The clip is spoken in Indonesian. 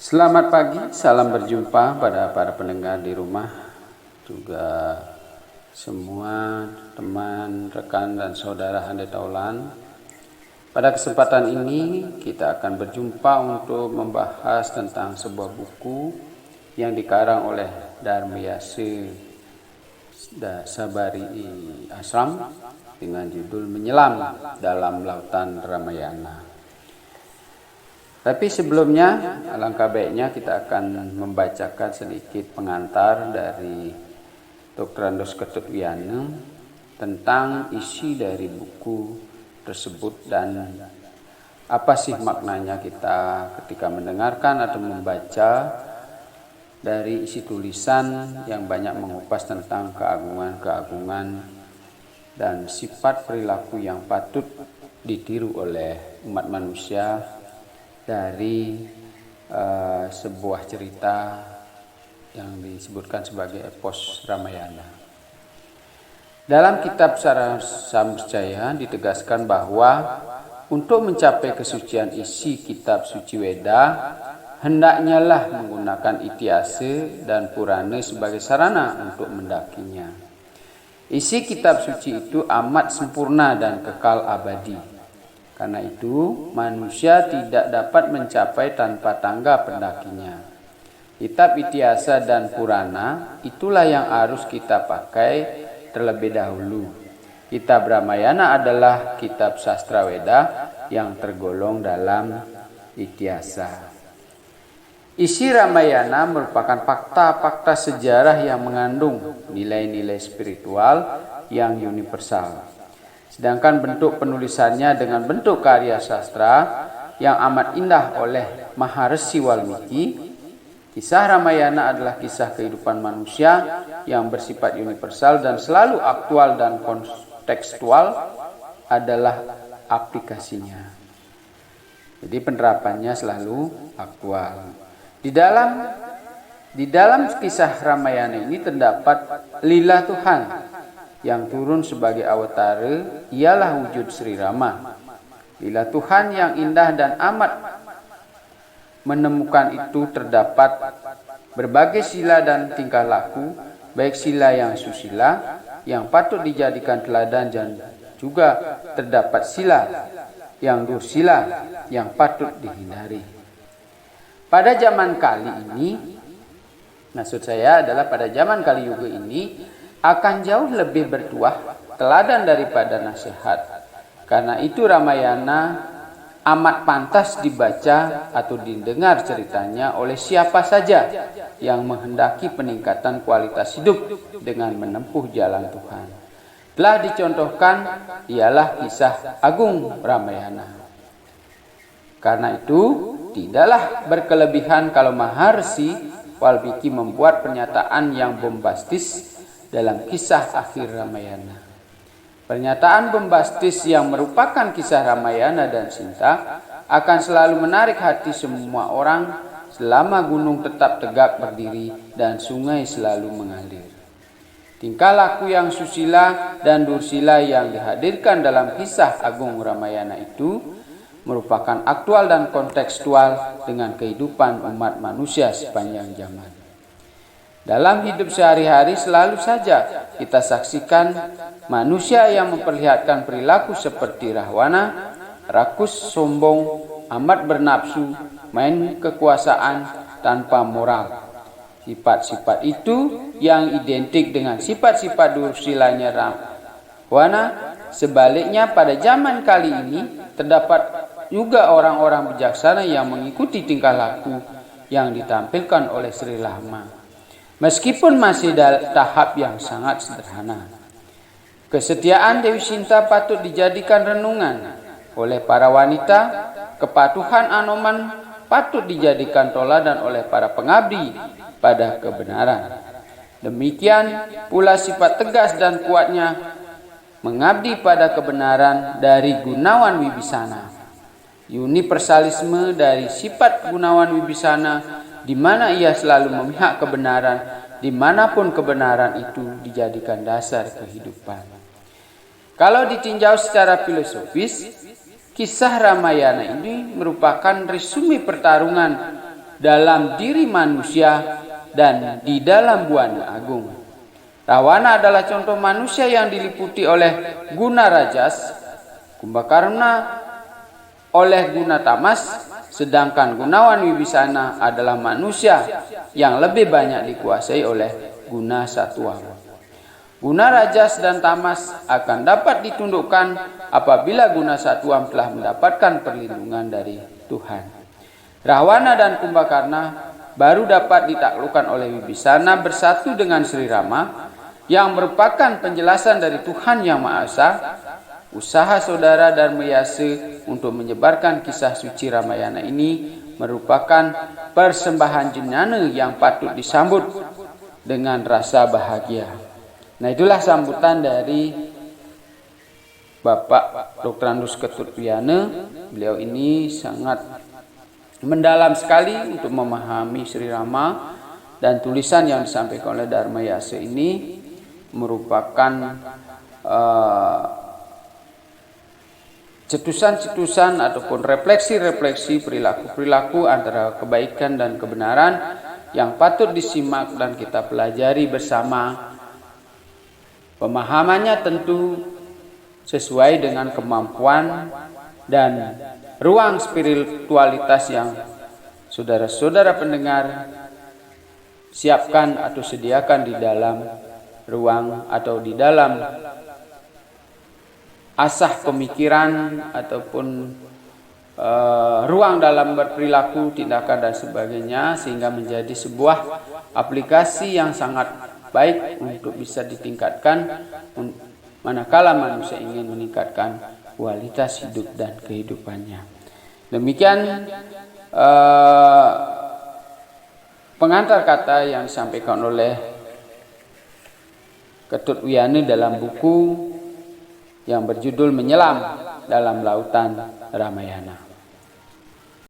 Selamat pagi, salam berjumpa pada para pendengar di rumah, juga semua teman, rekan, dan saudara Handai Taulan. Pada kesempatan ini kita akan berjumpa untuk membahas tentang sebuah buku yang dikarang oleh Dharmayase Sabari Ashram dengan judul Menyelam dalam Lautan Ramayana. Tapi sebelumnya, alangkah baiknya kita akan membacakan sedikit pengantar dari Dr. Andos Ketutwiana tentang isi dari buku tersebut dan apa sih maknanya kita ketika mendengarkan atau membaca dari isi tulisan yang banyak mengupas tentang keagungan-keagungan dan sifat perilaku yang patut ditiru oleh umat manusia dari sebuah cerita yang disebutkan sebagai epos Ramayana. Dalam kitab Saramsjaya ditegaskan bahwa untuk mencapai kesucian isi kitab suci Weda, hendaknya lah menggunakan Ityase dan Purana sebagai sarana untuk mendakinya. Isi kitab suci itu amat sempurna dan kekal abadi. Karena itu, manusia tidak dapat mencapai tanpa tangga pendakinya. Kitab Ityasa dan Purana itulah yang harus kita pakai terlebih dahulu. Kitab Ramayana adalah kitab sastra Weda yang tergolong dalam Ityasa. Isi Ramayana merupakan fakta-fakta sejarah yang mengandung nilai-nilai spiritual yang universal. Sedangkan bentuk penulisannya dengan bentuk karya sastra yang amat indah oleh Maharshi Walmiki. Kisah Ramayana adalah kisah kehidupan manusia yang bersifat universal dan selalu aktual dan kontekstual adalah aplikasinya. Jadi penerapannya selalu aktual. Di dalam kisah Ramayana ini terdapat lila Tuhan yang turun sebagai awatara ialah wujud Sri Rama. Lila Tuhan yang indah dan amat menemukan itu terdapat berbagai sila dan tingkah laku, baik sila yang susila yang patut dijadikan teladan dan juga terdapat sila yang dursila yang patut dihindari. Pada zaman kali ini, maksud saya adalah pada zaman Kali Yuga ini, akan jauh lebih bertuah teladan daripada nasihat. Karena itu Ramayana amat pantas dibaca atau didengar ceritanya oleh siapa saja yang menghendaki peningkatan kualitas hidup dengan menempuh jalan Tuhan. Telah dicontohkan ialah kisah Agung Ramayana. Karena itu tidaklah berkelebihan kalau Maharshi Walmiki membuat pernyataan yang bombastis dalam kisah akhir Ramayana. Pernyataan bombastis yang merupakan kisah Ramayana dan Sinta akan selalu menarik hati semua orang selama gunung tetap tegak berdiri dan sungai selalu mengalir. Tingkah laku yang susila dan dursila yang dihadirkan dalam kisah Agung Ramayana itu merupakan aktual dan kontekstual dengan kehidupan umat manusia sepanjang zaman. Dalam hidup sehari-hari selalu saja kita saksikan manusia yang memperlihatkan perilaku seperti Rahwana, rakus, sombong, amat bernafsu, main kekuasaan tanpa moral. Sifat-sifat itu yang identik dengan sifat-sifat dursilanya Rahwana. Sebaliknya pada zaman kali ini terdapat juga orang-orang bijaksana yang mengikuti tingkah laku yang ditampilkan oleh Sri Rama. Meskipun masih tahap yang sangat sederhana. Kesetiaan Dewi Sinta patut dijadikan renungan oleh para wanita, kepatuhan Anoman patut dijadikan toladan oleh para pengabdi pada kebenaran. Demikian pula sifat tegas dan kuatnya mengabdi pada kebenaran dari Gunawan Wibisana. Universalisme dari sifat Gunawan Wibisana di mana ia selalu memihak kebenaran, dimanapun kebenaran itu dijadikan dasar kehidupan. Kalau ditinjau secara filosofis, kisah Ramayana ini merupakan resume pertarungan dalam diri manusia dan di dalam buana agung. Rawana adalah contoh manusia yang diliputi oleh guna rajas, Kumbakarna oleh guna tamas, sedangkan Gunawan Wibisana adalah manusia yang lebih banyak dikuasai oleh guna satwam. Guna rajas dan tamas akan dapat ditundukkan apabila guna satwam telah mendapatkan perlindungan dari Tuhan. Rawana dan Kumbakarna baru dapat ditaklukkan oleh Wibisana bersatu dengan Sri Rama yang merupakan penjelasan dari Tuhan Yang Maha Esa. Usaha saudara Dharmayasa untuk menyebarkan kisah suci Ramayana ini merupakan persembahan jenana yang patut disambut dengan rasa bahagia. Nah, itulah sambutan dari Bapak Dr. Andus Ketutwiyana. Beliau ini sangat mendalam sekali untuk memahami Sri Rama, dan tulisan yang disampaikan oleh Dharmayasa ini merupakan cetusan-cetusan ataupun refleksi-refleksi perilaku-perilaku antara kebaikan dan kebenaran yang patut disimak dan kita pelajari bersama. Pemahamannya tentu sesuai dengan kemampuan dan ruang spiritualitas yang saudara-saudara pendengar siapkan atau sediakan di dalam ruang atau di dalam asah pemikiran ataupun ruang dalam berperilaku, tindakan dan sebagainya, sehingga menjadi sebuah aplikasi yang sangat baik untuk bisa ditingkatkan manakala manusia ingin meningkatkan kualitas hidup dan kehidupannya. Demikian pengantar kata yang disampaikan oleh Ketutwiyana dalam buku yang berjudul Menyelam dalam Lautan Ramayana.